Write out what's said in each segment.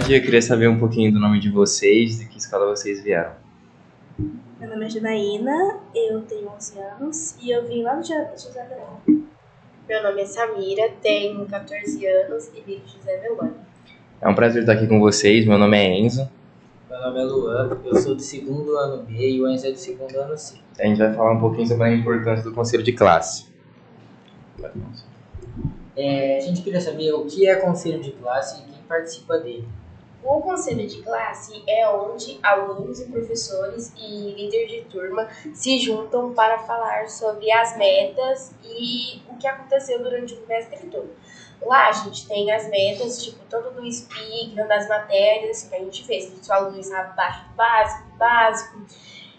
tarde, eu queria saber um pouquinho do nome de vocês, de que escola vocês vieram. Meu nome é Janaína, eu tenho 11 anos e eu vim lá do José Velone. Meu nome é Samira, tenho 14 anos e vim do José Velone. É um prazer estar aqui com vocês, meu nome é Enzo. Meu nome é Luan, eu sou do segundo ano B e o Enzo é do segundo ano C. A gente vai falar um pouquinho sobre a importância do conselho de classe. A gente queria saber o que é conselho de classe e quem participa dele. O conselho de classe é onde alunos e professores e líderes de turma se juntam para falar sobre as metas e o que aconteceu durante o bimestre todo. Lá a gente tem as metas, tipo, todo do SPIC, das matérias que a gente fez. Se o aluno sabe abaixo do básico.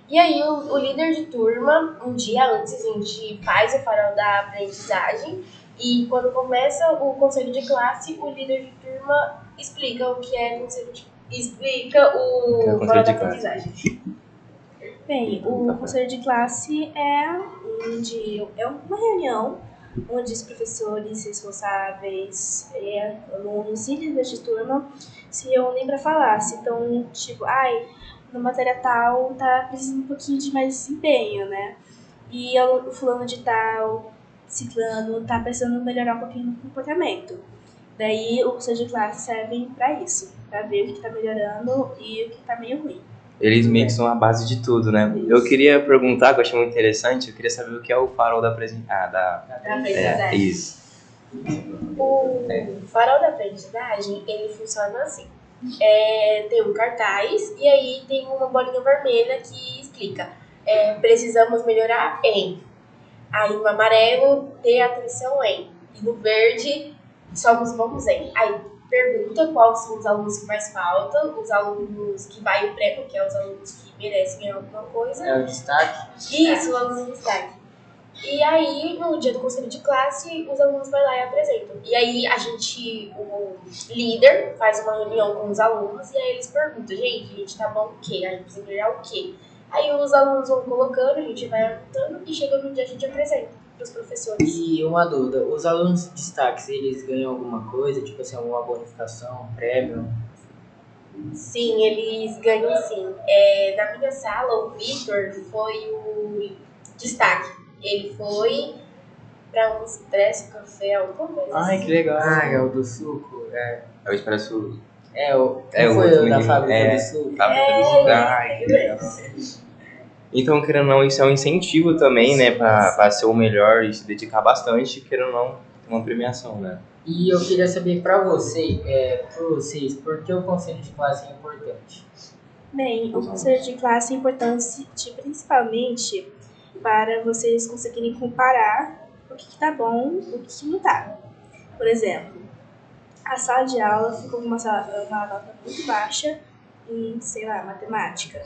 E aí o líder de turma, um dia antes, a gente faz o farol da aprendizagem. E quando começa o conselho de classe, o líder de turma explica o que é conselho de explica o farol da aprendizagem. Bem, o conselho de classe é uma reunião onde os professores responsáveis, alunos e líderes de turma se reúnem para falar. Se estão, tipo, na matéria tal tá precisando um pouquinho de mais desempenho, né? E o fulano de tal, ciclano, tá precisando melhorar um pouquinho no comportamento. Daí o conselho de classe serve para isso, para ver o que tá melhorando e o que tá meio ruim. Eles meio que são a base de tudo, né? Isso. Eu queria perguntar, que eu achei muito interessante, eu queria saber o que é o farol da aprendizagem. Isso. O farol da aprendizagem, ele funciona assim. Tem um cartaz e aí tem uma bolinha vermelha que explica. Precisamos melhorar em. Aí no amarelo, ter atenção em. E no verde, somos bons em. Aí pergunta quais são os alunos que mais faltam, os alunos que vai o prêmio, que é os alunos que merecem ganhar alguma coisa. É o destaque? Isso, o aluno de destaque. E aí, no dia do conselho de classe, os alunos vão lá e apresentam. E aí, o líder faz uma reunião com os alunos e aí eles perguntam, gente, a gente tá bom o quê? A gente precisa melhorar o quê? Aí os alunos vão colocando, a gente vai anotando e chega no dia a gente apresenta para os professores. E uma dúvida, os alunos de destaques, eles ganham alguma coisa, tipo assim, alguma bonificação, prêmio? Sim, eles ganham sim. Na minha sala, o Vitor foi o destaque. Ele foi para um expresso café, alguma coisa assim. Ai, que legal. É o do suco. É o expresso. Foi o da fábrica do suco. Ai, que legal. Então, querendo ou não, isso é um incentivo também, né, para ser o melhor e se dedicar bastante, querendo ou não, uma premiação, né? E eu queria saber para vocês, por que o conselho de classe é importante? Bem, o conselho de classe é importante principalmente para vocês conseguirem comparar o que tá bom e o que não tá. Por exemplo, a sala de aula ficou com uma nota muito baixa em, matemática.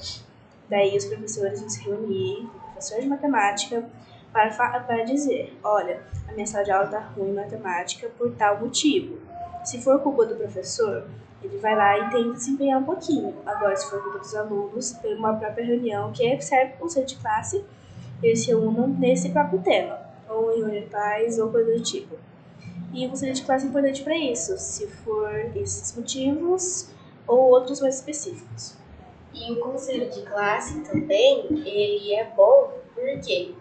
Daí os professores vão se reunir, o professor de matemática, para dizer, olha, a minha sala de aula tá ruim em matemática por tal motivo. Se for culpa do professor, ele vai lá e tenta se empenhar um pouquinho. Agora, se for culpa dos alunos, tem uma própria reunião que serve para o conselho de classe, eles se unam nesse próprio tema, ou em reunião de pais, ou coisa do tipo. E o conselho de classe é importante para isso, se for esses motivos ou outros mais específicos. E o conselho de classe também, ele é bom porque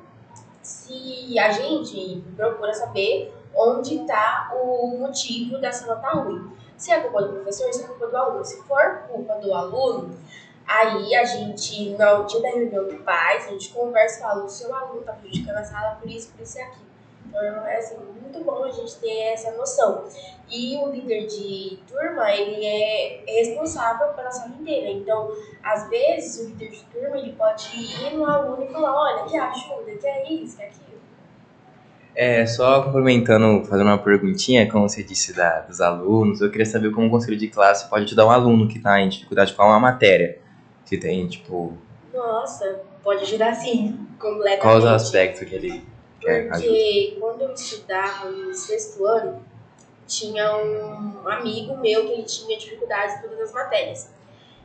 se a gente procura saber onde está o motivo dessa nota ruim. Se é culpa do professor, se é culpa do aluno. Se for culpa do aluno, aí a gente, no dia da reunião de pais, a gente conversa e fala, o seu aluno está prejudicando a sala por isso e aquilo. Então, é assim, muito bom a gente ter essa noção. E o líder de turma, ele é responsável pela sala inteira. Então, às vezes, o líder de turma, ele pode ir no aluno e falar, olha, que ajuda, que é isso, que é aquilo. Só complementando, fazendo uma perguntinha, como você disse dos alunos, eu queria saber como o conselho de classe pode ajudar um aluno que está em dificuldade com uma matéria. Se tem, tipo... Nossa, pode ajudar sim, completamente. Quais os aspectos que ele quer ajuda? Porque quando eu estudava no 6º ano, tinha um amigo meu que ele tinha dificuldades em todas as matérias.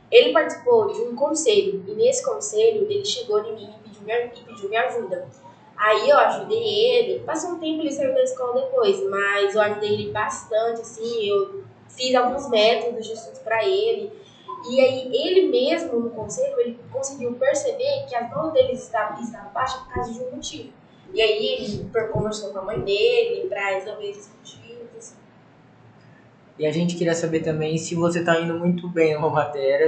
Ele participou de um conselho, e nesse conselho ele chegou em mim e pediu minha ajuda. Aí eu ajudei ele, passou um tempo ele saiu da escola depois, mas eu ajudei ele bastante, assim, eu fiz alguns métodos de estudo para ele. E aí, ele mesmo, no conselho, ele conseguiu perceber que as notas dele estavam baixas por causa de um motivo. E aí, ele conversou com a mãe dele para resolver esses motivos. E a gente queria saber também se você está indo muito bem numa matéria,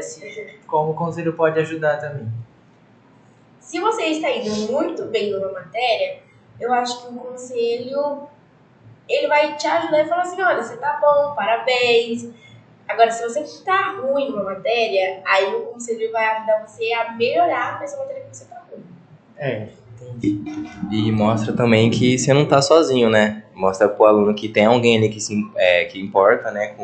como o conselho pode ajudar também. Se você está indo muito bem numa matéria, eu acho que o conselho ele vai te ajudar e falar assim, olha, você tá bom, parabéns. Agora, se você tá ruim numa matéria, aí o conselho vai ajudar você a melhorar nessa matéria que você tá ruim. Entendi. E mostra também que você não tá sozinho, né? Mostra pro aluno que tem alguém ali que importa, né?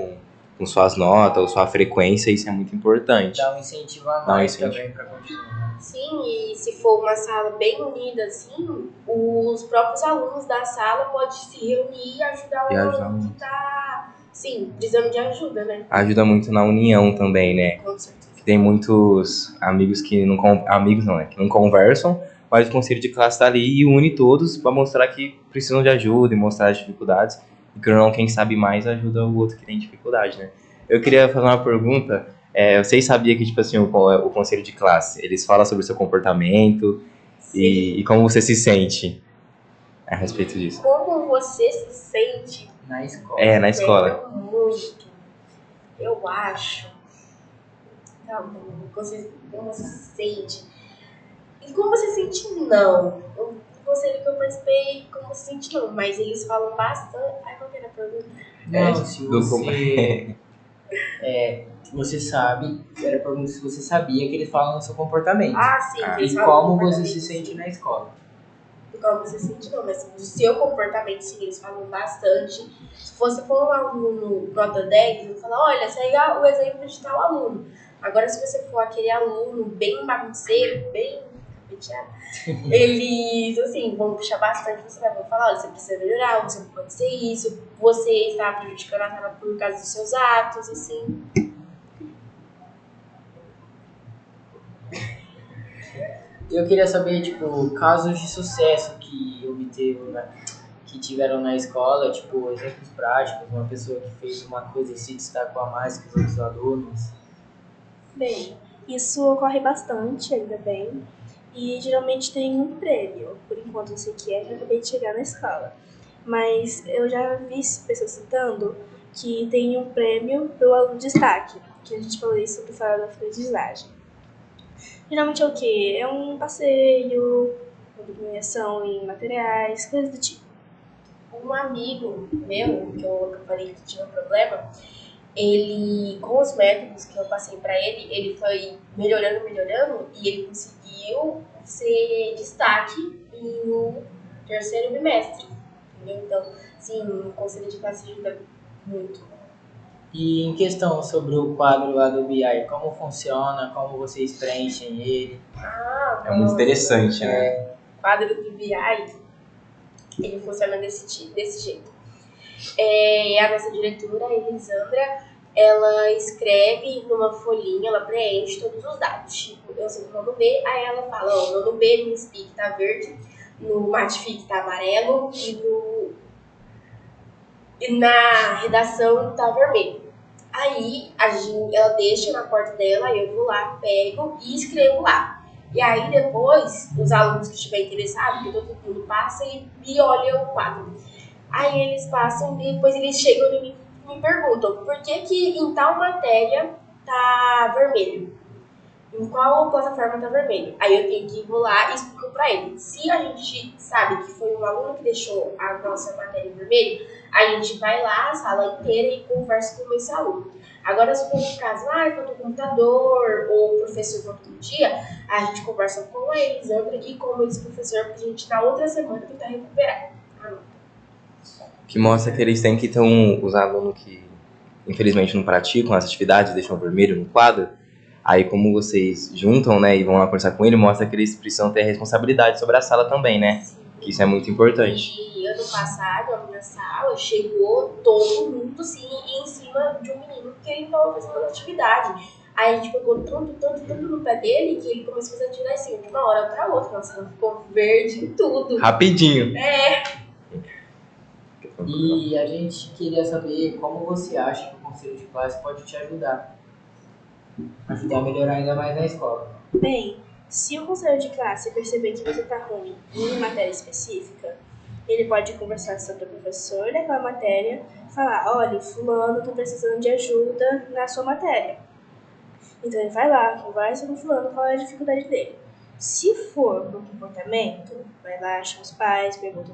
Com suas notas ou sua frequência, isso é muito importante. Dá um incentivo a mais também pra continuar. Sim, e se for uma sala bem unida, assim, os próprios alunos da sala podem se reunir e ajudar o aluno que tá, sim, precisando de ajuda, né? Ajuda muito na união também, né? Com certeza. Tem muitos amigos que não que não conversam, mas o conselho de classe tá ali e une todos para mostrar que precisam de ajuda e mostrar as dificuldades. E que não, quem sabe mais ajuda o outro que tem dificuldade, né? Eu queria fazer uma pergunta. Vocês sabiam que, tipo assim, o conselho de classe, eles falam sobre o seu comportamento e como você se sente a respeito disso? Como você se sente na escola? Na escola. Muito. Eu acho. Como você se sente. E como você se sente, não. O conselho que eu participei, como você se sente, não. Mas eles falam bastante. Ai, qual que era a pergunta? Não, se você... você sabe, era pergunta se você sabia que eles falam no seu comportamento. Sim. E como você se sente na escola. E como você se sente, não. Mas o seu comportamento, sim, eles falam bastante. Se você for um aluno nota 10, eles falam, olha, segue o exemplo de tal aluno. Agora, se você for aquele aluno bem bagunceiro, bem capeteado, eles, assim, vão puxar bastante você, vão falar, olha, você precisa melhorar, você não pode ser isso, você está prejudicando a sala por causa dos seus atos, assim. Eu queria saber, tipo, casos de sucesso que que tiveram na escola, tipo, exemplos práticos, uma pessoa que fez uma coisa e se destacou a mais que os outros alunos. Bem, isso ocorre bastante, ainda bem, e geralmente tem um prêmio. Por enquanto, não sei o que é, já acabei de chegar na escola. Mas eu já vi pessoas citando que tem um prêmio pro aluno de destaque, que a gente falou isso sobre falar da aprendizagem. Geralmente é o quê? É um passeio, uma premiação em materiais, coisas do tipo. Um amigo meu, que eu falei que tinha um problema, ele, com os métodos que eu passei pra ele, ele foi melhorando e ele conseguiu ser destaque no terceiro bimestre, entendeu? Então, sim, o conselho de classe ajuda muito. E em questão sobre o quadro lá do BI, como funciona, como vocês preenchem ele? É muito interessante, né? O quadro do BI, ele funciona desse jeito. A nossa diretora, a Elisandra, ela escreve numa folhinha, ela preenche todos os dados. Tipo, eu sei o nono B, aí ela fala, ó, o nono B no Speak tá verde, no Matific tá amarelo e na redação tá vermelho. Aí ela deixa na porta dela, aí eu vou lá, pego e escrevo lá. E aí depois, os alunos que estiverem interessados, que todo mundo passa e olha o quadro. Aí eles passam e depois eles chegam em mim e me perguntam por que em tal matéria tá vermelho? Em qual plataforma tá vermelho? Aí eu tenho que ir lá e explico pra eles. Se a gente sabe que foi um aluno que deixou a nossa matéria em vermelho, a gente vai lá, a sala inteira, e conversa com esse aluno. Agora, se for um caso, faltou o computador, ou o professor faltou um dia, a gente conversa com a Elisandra e com esse professor pra gente, na outra semana, tentar recuperar. Que mostra que eles têm que ter os alunos que, infelizmente, não praticam as atividades, deixam vermelho no quadro. Aí, como vocês juntam, né, e vão lá conversar com ele, mostra que eles precisam ter responsabilidade sobre a sala também, né? Sim. Que isso é muito importante. E ano passado, a minha sala chegou todo mundo, assim, em cima de um menino que ele estava fazendo uma atividade. Aí a gente pegou tanto no pé dele que ele começou a fazer atividade assim, de uma hora pra outra. Nossa, ela ficou verde em tudo. Rapidinho. E a gente queria saber como você acha que o conselho de classe pode te ajudar a melhorar ainda mais na escola. Bem, se o conselho de classe perceber que você está ruim em uma matéria específica, ele pode conversar sobre o professor daquela matéria, falar, olha, o fulano está precisando de ajuda na sua matéria. Então ele vai lá, conversa com o fulano, qual é a dificuldade dele. Se for pro comportamento, vai lá, chama os pais, pergunta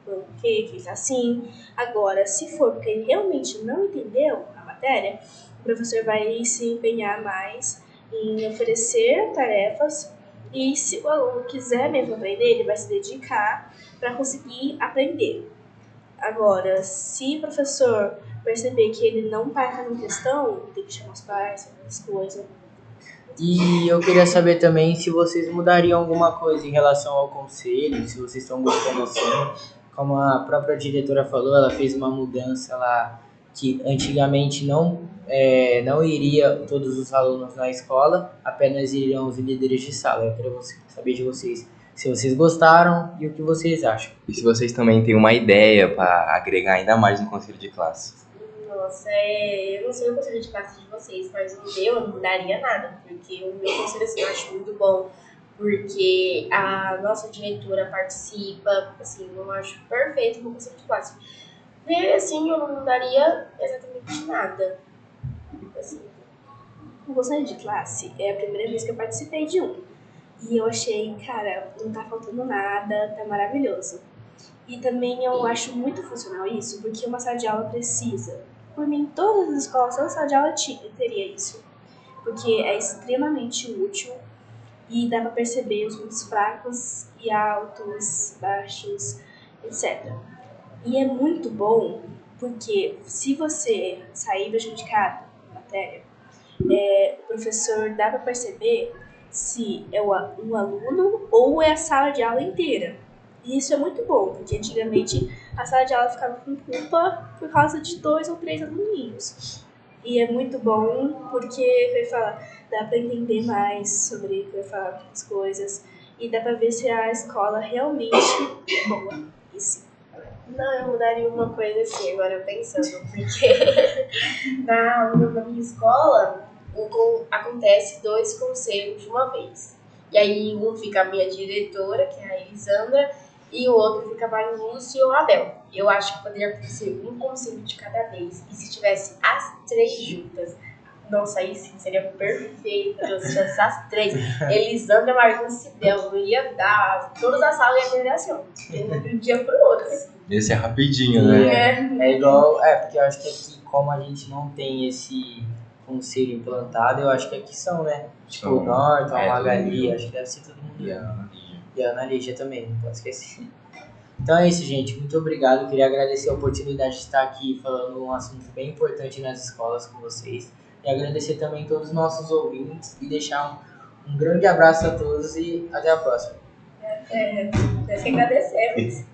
por que ele está assim. Agora, se for porque ele realmente não entendeu a matéria, o professor vai se empenhar mais em oferecer tarefas e se o aluno quiser mesmo aprender, ele vai se dedicar para conseguir aprender. Agora, se o professor perceber que ele não está fazendo questão, tem que chamar os pais, fazer as coisas. E eu queria saber também se vocês mudariam alguma coisa em relação ao conselho, se vocês estão gostando assim. Como a própria diretora falou, ela fez uma mudança lá que antigamente não iria todos os alunos na escola, apenas iriam os líderes de sala. Eu queria saber de vocês se vocês gostaram e o que vocês acham. E se vocês também têm uma ideia para agregar ainda mais no conselho de classe? Nossa, eu não sei o conselho de classe de vocês, mas o meu eu não mudaria nada, porque o meu conselho assim, eu acho muito bom, porque a nossa diretora participa, assim, eu acho perfeito o meu conselho de classe. Ver assim, eu não mudaria exatamente nada. Assim. O conselho de classe é a primeira vez que eu participei de um. E eu achei, cara, não tá faltando nada, tá maravilhoso. E também eu acho muito funcional isso, porque uma sala de aula precisa. Por mim, todas as escolas, toda sala de aula teria isso. Porque é extremamente útil e dá pra perceber os pontos fracos e altos, baixos, etc. E é muito bom, porque se você sair prejudicado na matéria, o professor dá pra perceber se é um aluno ou é a sala de aula inteira. E isso é muito bom, porque antigamente a sala de aula ficava com culpa por causa de 2 ou 3 aluninhos. E é muito bom porque, eu falo, dá para entender mais sobre as coisas e dá para ver se a escola realmente é boa. Isso. Não, eu mudaria uma coisa assim, agora pensando, porque na minha escola acontece 2 conselhos de uma vez. E aí um fica a minha diretora, que é a Elisandra, e o outro fica a Maria Lúcia e o Abel. Eu acho que poderia acontecer um conselho de cada vez. E se tivesse as 3 juntas, nossa, aí sim seria perfeito. Se tivesse as 3, Elisandra, Maria Lúcia e Bel, não ia dar. Todas as salas iam aprender assim, de um dia pro outro. Esse é rapidinho, né? É igual, porque eu acho que aqui, como a gente não tem esse conselho implantado, eu acho que aqui são, né? Tipo, o Norton, a Magali, acho que deve ser todo mundo. E a Ana Lígia também, não pode esquecer. Então é isso, gente. Muito obrigado. Queria agradecer a oportunidade de estar aqui falando um assunto bem importante nas escolas com vocês. E agradecer também a todos os nossos ouvintes e deixar um grande abraço a todos e até a próxima. Nós que agradecemos.